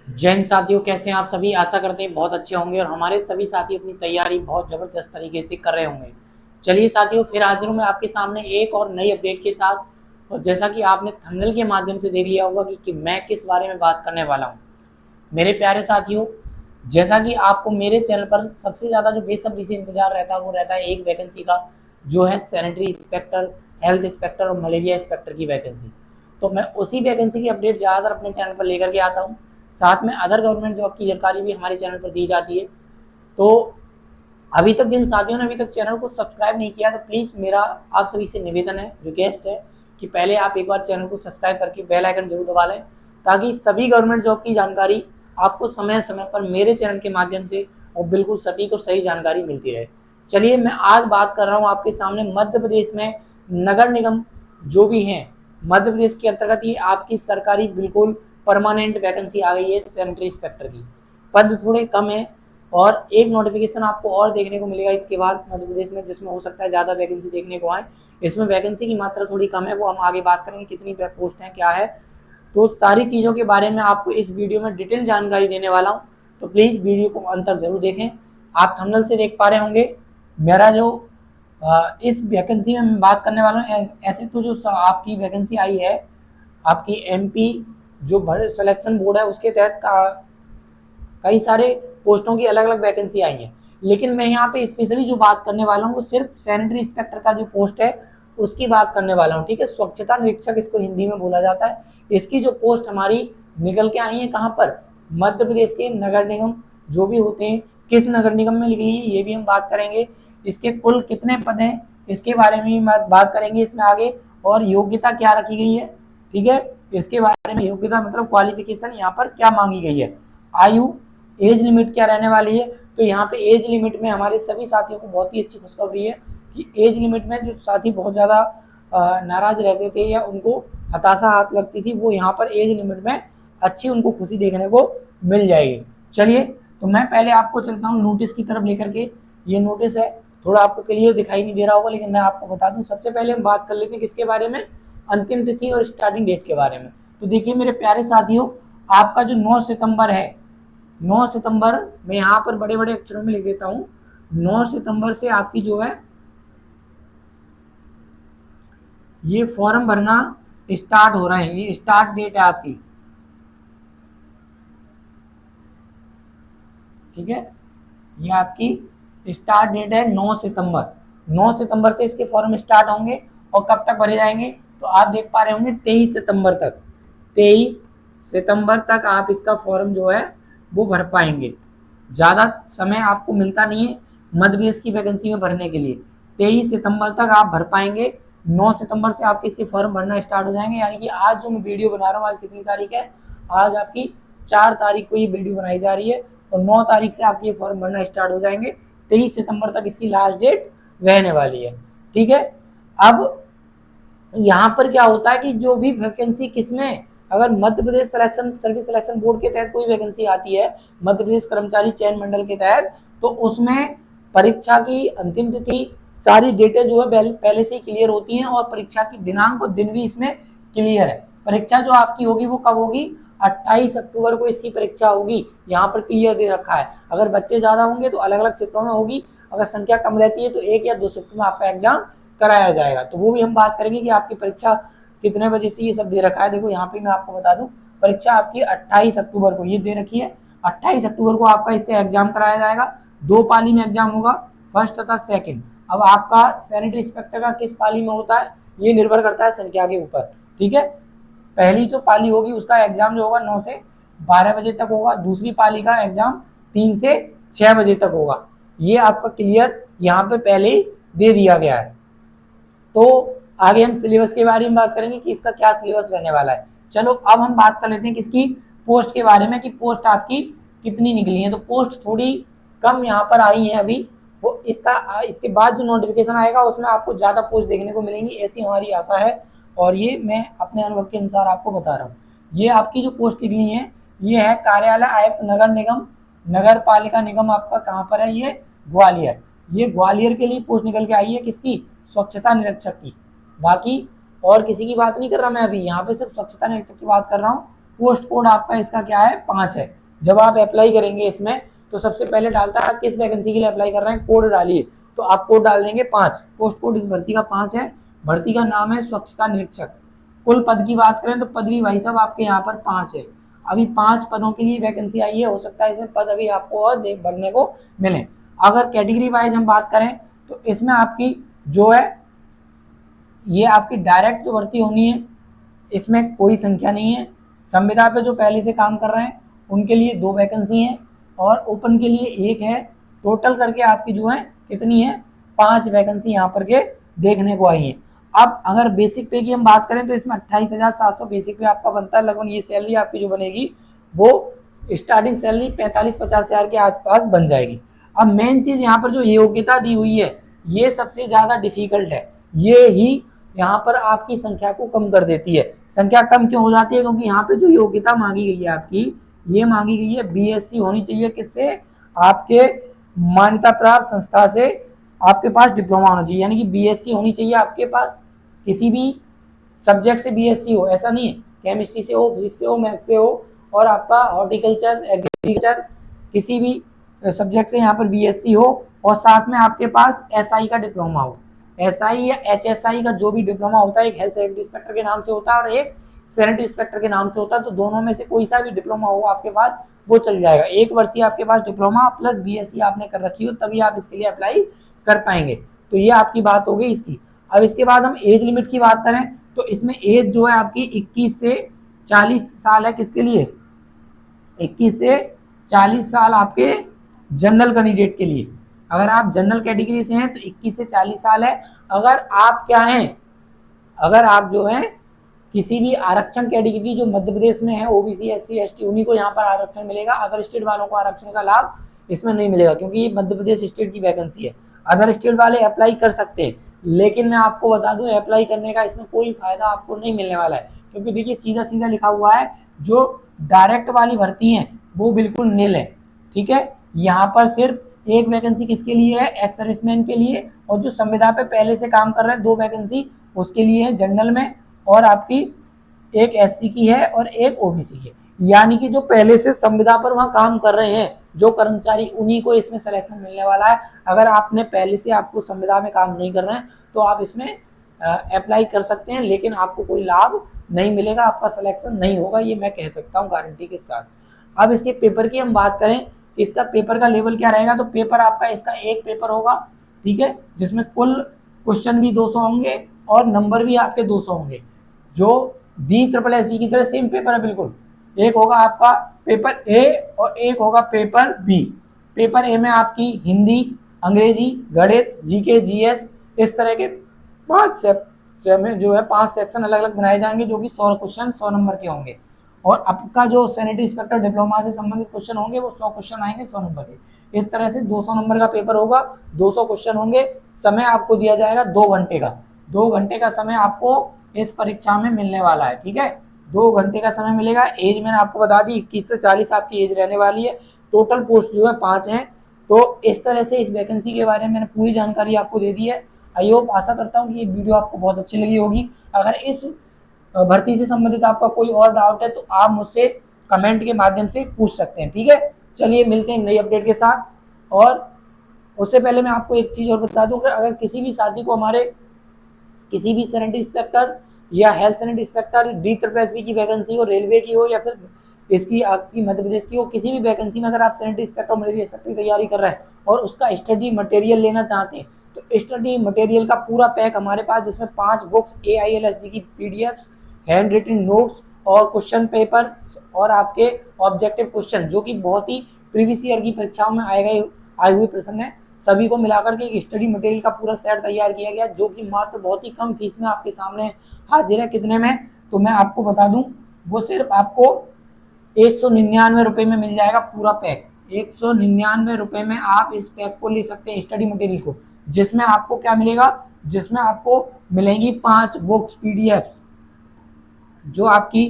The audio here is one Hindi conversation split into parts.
जैन साथियों, कैसे हैं आप सभी। आशा करते हैं बहुत अच्छे होंगे और हमारे सभी साथी अपनी तैयारी बहुत ज़बरदस्त तरीके से कर रहे होंगे। चलिए साथियों, फिर हाजिर हूँ मैं आपके सामने एक और नई अपडेट के साथ। और जैसा कि आपने थंबनेल के माध्यम से देख लिया होगा कि मैं किस बारे में बात करने वाला हूँ। मेरे प्यारे साथियों, जैसा कि आपको मेरे चैनल पर सबसे ज़्यादा जो बेसब्री से इंतजार रहता है वो रहता है एक वैकेंसी का, जो है सैनिटरी इंस्पेक्टर, हेल्थ इंस्पेक्टर और मलेरिया इंस्पेक्टर की वैकेंसी। तो मैं उसी वैकेंसी की अपडेट ज़्यादातर अपने चैनल पर लेकर के आता हूँ। साथ में अदर गवर्नमेंट जॉब की जानकारी भी हमारे चैनल पर दी जाती है। तो अभी तक जिन साथियों ने अभी तक चैनल को सब्सक्राइब नहीं किया तो प्लीज़ मेरा आप सभी से निवेदन है, रिक्वेस्ट है कि पहले आप एक बार चैनल को सब्सक्राइब करके बेल आइकन जरूर दबा लें, ताकि सभी गवर्नमेंट जॉब की जानकारी आपको समय समय पर मेरे चैनल के माध्यम से और बिल्कुल सटीक और सही जानकारी मिलती रहे। चलिए, मैं आज बात कर रहा हूँ आपके सामने मध्य प्रदेश में नगर निगम जो भी हैं, मध्य प्रदेश के अंतर्गत ये आपकी सरकारी बिल्कुल परमानेंट वैकेंसी आ गई है सैनिटरी इंस्पेक्टर की। पद थोड़े कम है और एक नोटिफिकेशन आपको और देखने को मिलेगा इसके बाद मध्य प्रदेश में, जिसमें हो सकता है ज़्यादा वैकेंसी देखने को आए। इसमें वैकेंसी की मात्रा थोड़ी कम है, वो हम आगे बात करेंगे कितनी पोस्ट है क्या है। तो सारी चीज़ों के बारे में आपको इस वीडियो में डिटेल जानकारी देने वाला हूँ, तो प्लीज़ वीडियो को अंत तक जरूर देखें। आप थंबनेल से देख पा रहे होंगे मेरा जो इस वैकेंसी में मैं बात करने वाला हूँ। ऐसे तो जो आपकी वैकेंसी आई है, आपकी एमपी जो सिलेक्शन बोर्ड है उसके तहत कई सारे पोस्टों की अलग अलग वैकेंसी आई है, लेकिन मैं यहाँ पे स्पेशली जो बात करने वाला हूँ वो सिर्फ सैनिटरी इंस्पेक्टर का जो पोस्ट है उसकी बात करने वाला हूँ। ठीक है, स्वच्छता निरीक्षक इसको हिंदी में बोला जाता है। इसकी जो पोस्ट हमारी निकल के आई है कहाँ पर, मध्य प्रदेश के नगर निगम जो भी होते हैं, किस नगर निगम में निकली है ये भी हम बात करेंगे। इसके कुल कितने पद हैं इसके बारे में भी बात करेंगे इसमें आगे, और योग्यता क्या रखी गई है। ठीक है, इसके बारे में योग्यता मतलब क्वालिफिकेशन यहाँ पर क्या मांगी गई है, आयु, एज लिमिट क्या रहने वाली है। तो यहाँ पे एज लिमिट में हमारे सभी साथियों को बहुत ही अच्छी खुशखबरी है कि एज लिमिट में जो साथी बहुत ज़्यादा नाराज रहते थे या उनको हताशा हाथ लगती थी, वो यहाँ पर एज लिमिट में अच्छी उनको खुशी देखने को मिल जाएगी। चलिए, तो मैं पहले आपको चलता हूँ नोटिस की तरफ लेकर के। ये नोटिस है, थोड़ा आपको क्लियर दिखाई नहीं दे रहा होगा, लेकिन मैं आपको बता दूं। सबसे पहले हम बात कर लेते हैं किसके बारे में, अंतिम तिथि और स्टार्टिंग डेट के बारे में। तो देखिए मेरे प्यारे साथियों, आपका जो 9 सितंबर है, 9 सितंबर, मैं यहाँ पर बड़े बड़े अक्षरों में लिख देता हूँ, 9 सितंबर से आपकी जो है ये फॉर्म भरना स्टार्ट हो रहे हैं। ये स्टार्ट डेट है आपकी। ठीक है, ये आपकी स्टार्ट डेट है 9 सितंबर। 9 सितंबर से इसके फॉर्म स्टार्ट होंगे और कब तक भरे जाएंगे तो आप देख पा रहे होंगे 23 सितंबर तक। 23 सितंबर तक आप इसका फॉर्म जो है वो भर पाएंगे। ज़्यादा समय आपको मिलता नहीं है मध्य प्रदेश की वैकेंसी में भरने के लिए। 23 सितंबर तक आप भर पाएंगे। 9 सितंबर से आपके इसके फॉर्म भरना स्टार्ट हो जाएंगे। यानी कि आज जो मैं वीडियो बना रहा हूँ, आज कितनी तारीख है, आज आपकी 4 तारीख को ये वीडियो बनाई जा रही है और 9 तारीख से आपके फॉर्म भरना स्टार्ट हो जाएंगे। 23 सितंबर तक इसकी लास्ट डेट रहने वाली है। ठीक है, अब यहाँ पर क्या होता है कि जो भी वैकेंसी किसमें, अगर Madhya Pradesh selection service selection board के तहत कोई वैकेंसी आती है, मध्य प्रदेश कर्मचारी चयन मंडल के तहत, तो उसमें परीक्षा की अंतिम तिथि, सारी डेटें जो है पहले से ही क्लियर होती हैं और परीक्षा की दिनांक और दिन भी इसमें क्लियर है। परीक्षा जो आपकी होगी वो कब होगी, 28 अक्टूबर को इसकी परीक्षा होगी। यहाँ पर क्लियर दे रखा है। अगर बच्चे ज़्यादा होंगे तो अलग अलग शिफ्टों में होगी, अगर संख्या कम रहती है तो 1 या 2 शिफ्ट में आपका एग्जाम कराया जाएगा। तो वो भी हम बात करेंगे कि आपकी परीक्षा कितने बजे से, ये सब दे रखा है। देखो यहाँ पे मैं आपको बता दूं, परीक्षा आपकी 28 अक्टूबर को ये दे रखी है। 28 अक्टूबर को आपका इसका एग्जाम कराया जाएगा। 2 पाली में एग्जाम होगा, फर्स्ट तथा सेकंड। अब आपका सैनिटरी इंस्पेक्टर का किस पाली में होता है ये निर्भर करता है संख्या के ऊपर। ठीक है, पहली जो पाली होगी उसका एग्जाम जो होगा 9 से 12 बजे तक होगा। दूसरी पाली का एग्जाम 3 से 6 बजे तक होगा। ये आपका क्लियर यहाँ पे पहले ही दे दिया गया है। तो आगे हम सिलेबस के बारे में बात करेंगे कि इसका क्या सिलेबस रहने वाला है। चलो अब हम बात कर लेते हैं किसकी, पोस्ट के बारे में, कि पोस्ट आपकी कितनी निकली है। तो पोस्ट थोड़ी कम यहाँ पर आई है अभी। वो इसके बाद जो नोटिफिकेशन आएगा उसमें आपको ज़्यादा पोस्ट देखने को मिलेंगी, ऐसी हमारी आशा है। और ये मैं अपने अनुभव के अनुसार आपको बता रहा हूँ। ये आपकी जो पोस्ट निकली है ये है कार्यालय आयुक्त नगर निगम, नगर पालिका निगम आपका कहाँ पर है, ये ग्वालियर। ये ग्वालियर के लिए पोस्ट निकल के आई है किसकी, स्वच्छता निरीक्षक की। बाकी और किसी की बात नहीं कर रहा मैं अभी, यहाँ पे सिर्फ स्वच्छता निरीक्षक की बात कर रहा हूँ। पोस्ट कोड आपका इसका क्या है, 5 है। जब आप अप्लाई करेंगे इसमें तो सबसे पहले डालता है किस वैकेंसी के लिए अप्लाई कर रहे हैं, कोड डालिए। तो आप कोड डाल देंगे 5, पोस्ट कोड इस भर्ती का 5 है। भर्ती का नाम है स्वच्छता निरीक्षक। कुल पद की बात करें तो पद भी भाई साहब आपके यहाँ पर 5 है। अभी 5 पदों के लिए वैकेंसी आई है, हो सकता है इसमें पद अभी आपको और भरने को मिले। अगर कैटेगरी वाइज हम बात करें तो इसमें आपकी जो है ये आपकी डायरेक्ट जो भर्ती होनी है, इसमें कोई संख्या नहीं है। संविदा पे जो पहले से काम कर रहे हैं उनके लिए 2 वैकेंसी हैं और ओपन के लिए 1 है। टोटल करके आपकी जो है कितनी है, 5 वैकेंसी यहाँ पर के देखने को आई है। अब अगर बेसिक पे की हम बात करें तो इसमें 28,700 बेसिक पे आपका बनता है। लगभग ये सैलरी आपकी जो बनेगी वो स्टार्टिंग सैलरी 45-50 हज़ार के आसपास बन जाएगी। अब मेन चीज यहाँ पर जो योग्यता दी हुई है ये सबसे ज्यादा डिफिकल्ट है। ये ही यहाँ पर आपकी संख्या को कम कर देती है। संख्या कम क्यों हो जाती है, क्योंकि यहाँ पे जो योग्यता मांगी गई है आपकी, ये मांगी गई है बीएससी होनी चाहिए। किससे, आपके मान्यता प्राप्त संस्था से आपके पास डिप्लोमा होना चाहिए, यानी कि बीएससी होनी चाहिए आपके पास। किसी भी सब्जेक्ट से बीएससी हो, ऐसा नहीं है केमिस्ट्री से हो, फिजिक्स से हो, मैथ से हो, और आपका हॉर्टिकल्चर, एग्रीकल्चर, किसी भी सब्जेक्ट से यहाँ पर बीएससी हो, और साथ में आपके पास एसआई का डिप्लोमा हो। एसआई या एचएसआई का जो भी डिप्लोमा होता है, एक हेल्थ सैनिटरी इंस्पेक्टर के नाम से होता है और एक सैनिटरी इंस्पेक्टर के नाम से होता है। तो दोनों में से कोई सा भी डिप्लोमा हो आपके पास वो चल जाएगा। 1 वर्षीय आपके पास डिप्लोमा प्लस बीएससी आपने कर रखी हो तभी आप इसके लिए अप्लाई कर पाएंगे। तो ये आपकी बात हो गई इसकी। अब इसके बाद हम एज लिमिट की बात करें तो इसमें एज जो है आपकी 21 से 40 साल है। किसके लिए, 21 से 40 साल आपके जनरल कैंडिडेट के लिए। अगर आप जनरल कैटेगरी से हैं तो 21 से 40 साल है। अगर आप क्या हैं, अगर आप जो हैं किसी भी आरक्षण कैटेगरी जो मध्य प्रदेश में है, ओबीसी, एससी, एसटी, उन्हीं को यहाँ पर आरक्षण मिलेगा। अदर स्टेट वालों को आरक्षण का लाभ इसमें नहीं मिलेगा, क्योंकि ये मध्य प्रदेश स्टेट की वैकेंसी है। अदर स्टेट वाले अप्लाई कर सकते हैं, लेकिन मैं आपको बता दूं अप्लाई करने का इसमें कोई फायदा आपको नहीं मिलने वाला है, क्योंकि देखिए सीधा सीधा लिखा हुआ है जो डायरेक्ट वाली भर्ती है वो बिल्कुल नील है। ठीक है, यहाँ पर सिर्फ 1 वैकेंसी किसके लिए है, एक्स सर्विसमैन के लिए, और जो संविदा पे पहले से काम कर रहे हैं 2 वैकेंसी उसके लिए है जनरल में, और आपकी एक एससी की है और एक ओबीसी की है। यानी कि जो पहले से संविदा पर वहां काम कर रहे हैं जो कर्मचारी, उन्हीं को इसमें सिलेक्शन मिलने वाला है। अगर आपने पहले से आपको संविदा में काम नहीं कर रहे हैं तो आप इसमें अप्लाई कर सकते हैं, लेकिन आपको कोई लाभ नहीं मिलेगा, आपका सिलेक्शन नहीं होगा, ये मैं कह सकता हूँ गारंटी के साथ। अब इसके पेपर की हम बात करें, इसका पेपर का लेवल क्या रहेगा, तो पेपर आपका इसका एक पेपर होगा, ठीक है, जिसमें कुल क्वेश्चन भी 200 होंगे और नंबर भी आपके 200 होंगे। जो BSSC की तरह सेम पेपर है बिल्कुल। एक होगा आपका पेपर ए और एक होगा पेपर बी। पेपर ए में आपकी हिंदी, अंग्रेजी, गणित, जीके, जीएस, इस तरह के 5 सेक्शन अलग अलग बनाए जाएंगे, जो कि 100 क्वेश्चन 100 नंबर के होंगे। और आपका जो सैनिटरी इंस्पेक्टर डिप्लोमा से संबंधित क्वेश्चन होंगे वो 100 क्वेश्चन आएंगे 100 नंबर के। इस तरह से 200 नंबर का पेपर होगा, 200 क्वेश्चन होंगे। समय आपको दिया जाएगा 2 घंटे का। 2 घंटे का समय आपको इस परीक्षा में मिलने वाला है। ठीक है, 2 घंटे का समय मिलेगा। एज मैंने आपको बता दी 21 से 40 आपकी एज रहने वाली है। टोटल पोस्ट जो है 5 हैं। तो इस तरह से इस वैकेंसी के बारे में मैंने पूरी जानकारी आपको दे दी है। आई होप, आशा करता हूँ कि ये वीडियो आपको बहुत अच्छी लगी होगी। अगर इस भर्ती से संबंधित आपका कोई और डाउट है तो आप मुझसे कमेंट के माध्यम से पूछ सकते हैं। ठीक है, चलिए मिलते हैं नई अपडेट के साथ। और उससे पहले मैं आपको एक चीज़ और बता दूं कि अगर किसी भी साथी को हमारे किसी भी सैनिटरी इंस्पेक्टर या हेल्थ सैनिटरी इंस्पेक्टर DSSB की वैकेंसी हो, रेलवे की हो, या फिर इसकी आपकी मध्य प्रदेश की हो, किसी भी वैकेंसी में अगर आप सैनिटरी इंस्पेक्टर और मलेरिया इंस्पेक्टर की तैयारी कर रहे हैं और उसका स्टडी मटेरियल लेना चाहते हैं तो स्टडी मटेरियल का पूरा पैक हमारे पास, जिसमें 5 बुक्स, AILSG की PDFs, हैंड रिटन नोट्स और क्वेश्चन पेपर और आपके ऑब्जेक्टिव क्वेश्चन, जो कि बहुत ही प्रीवियस ईयर की परीक्षाओं में आए हुए प्रश्न है, सभी को मिलाकर के एक स्टडी मटेरियल का पूरा सेट तैयार किया गया, जो कि मात्र बहुत ही कम फीस में आपके सामने हाजिर है। कितने में, तो मैं आपको बता दूं, वो सिर्फ आपको 199 रुपये में मिल जाएगा पूरा पैक। 199 रुपये में आप इस पैक को ले सकते हैं, स्टडी मटेरियल को, जिसमें आपको क्या मिलेगा, जिसमें आपको मिलेंगी 5 बुक्स PDFs, जो आपकी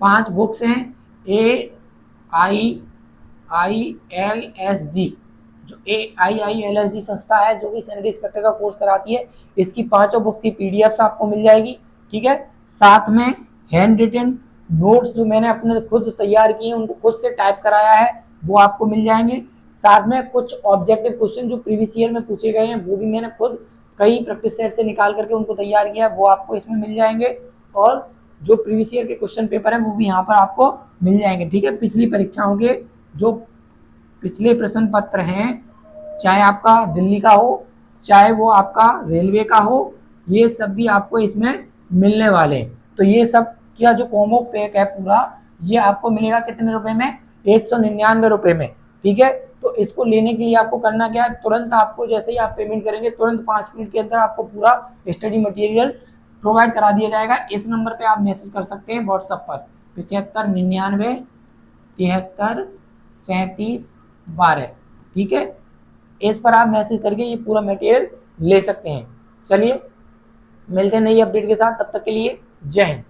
5 बुक्स हैं AIILSG, जो AIILSG संस्था है जो कि सैनिटरी इंस्पेक्टर का कोर्स कराती है। इसकी 5 बुक की PDFs आपको मिल जाएगी। ठीक है, साथ में हैंड रिटन नोट्स जो मैंने अपने खुद तैयार किए हैं, उनको खुद से टाइप कराया है, वो आपको मिल जाएंगे। साथ में कुछ ऑब्जेक्टिव क्वेश्चन जो प्रीवियस ईयर में पूछे गए हैं, वो भी मैंने खुद कई प्रैक्टिस सेट से निकाल करके उनको तैयार किया है, वो आपको इसमें मिल जाएंगे। और जो प्रीवियस ईयर के क्वेश्चन पेपर है वो भी यहाँ पर आपको मिल जाएंगे। ठीक है, पिछली परीक्षाओं के जो पिछले प्रश्न पत्र हैं, चाहे आपका दिल्ली का हो, चाहे वो आपका रेलवे का हो, ये सब भी आपको इसमें मिलने वाले। तो ये सब क्या जो कॉम्बो पैक है पूरा, ये आपको मिलेगा कितने रुपए में? 199 रुपए में। ठीक है, तो इसको लेने के लिए आपको करना क्या है, तुरंत आपको जैसे ही आप पेमेंट करेंगे, तुरंत 5 मिनट के अंदर आपको पूरा स्टडी मटेरियल प्रोवाइड करा दिया जाएगा। इस नंबर पे आप मैसेज कर सकते हैं व्हाट्सएप पर 7599 73 37 12। ठीक है, इस पर आप मैसेज करके ये पूरा मटेरियल ले सकते हैं। चलिए मिलते हैं नई अपडेट के साथ, तब तक के लिए जय हिंद।